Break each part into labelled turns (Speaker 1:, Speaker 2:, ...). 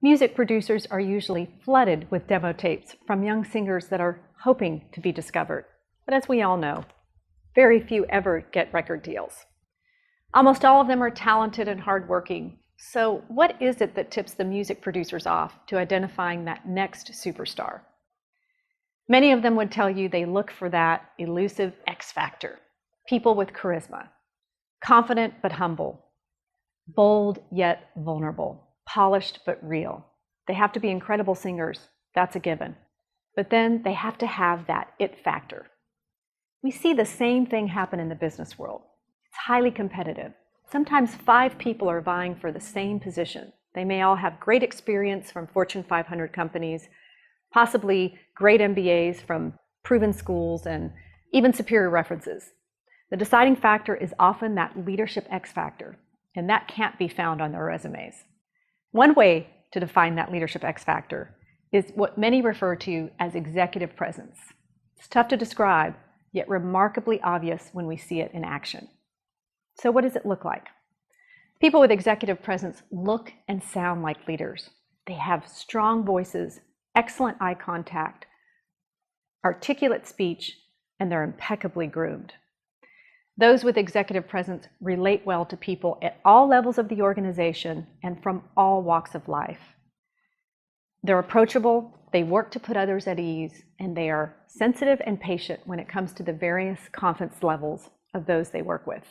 Speaker 1: Music producers are usually flooded with demo tapes from young singers that are hoping to be discovered. But as we all know, very few ever get record deals. Almost all of them are talented and hardworking. So what is it that tips the music producers off to identifying that next superstar? Many of them would tell you they look for that elusive X factor. People with charisma, confident but humble, bold yet vulnerable, polished but real. They have to be incredible singers, that's a given. But then they have to have that it factor. We see the same thing happen in the business world. It's highly competitive. Sometimes 5 people are vying for the same position. They may all have great experience from Fortune 500 companies, possibly great MBAs from proven schools, and even superior references. The deciding factor is often that leadership X factor, and that can't be found on their resumes. One way to define that leadership X factor is what many refer to as executive presence. It's tough to describe, yet remarkably obvious when we see it in action. So what does it look like? People with executive presence look and sound like leaders. They have strong voices, excellent eye contact, articulate speech, and they're impeccably groomed. Those with executive presence relate well to people at all levels of the organization and from all walks of life. They're approachable, they work to put others at ease, and they are sensitive and patient when it comes to the various confidence levels of those they work with.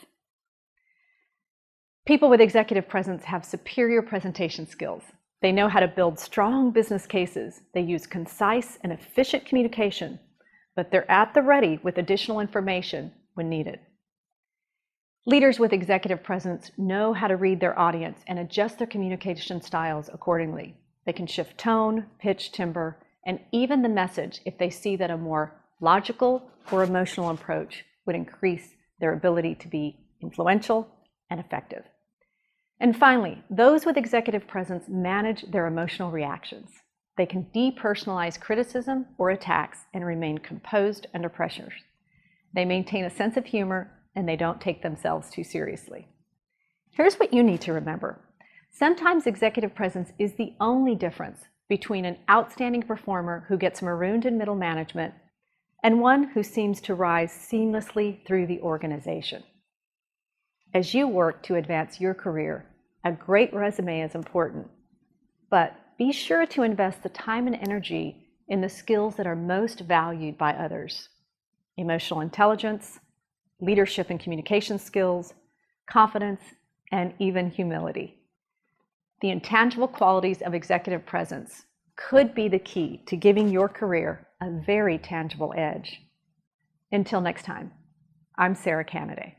Speaker 1: People with executive presence have superior presentation skills. They know how to build strong business cases. They use concise and efficient communication, but they're at the ready with additional information when needed. Leaders with executive presence know how to read their audience and adjust their communication styles accordingly. They can shift tone, pitch, timbre, and even the message if they see that a more logical or emotional approach would increase their ability to be influential and effective. And finally, those with executive presence manage their emotional reactions. They can depersonalize criticism or attacks and remain composed under pressure. They maintain a sense of humor and they don't take themselves too seriously. Here's what you need to remember. Sometimes executive presence is the only difference between an outstanding performer who gets marooned in middle management and one who seems to rise seamlessly through the organization. As you work to advance your career, a great resume is important, but be sure to invest the time and energy in the skills that are most valued by others. Emotional intelligence, leadership and communication skills, confidence, and even humility. The intangible qualities of executive presence could be the key to giving your career a very tangible edge. Until next time, I'm Sarah Canaday.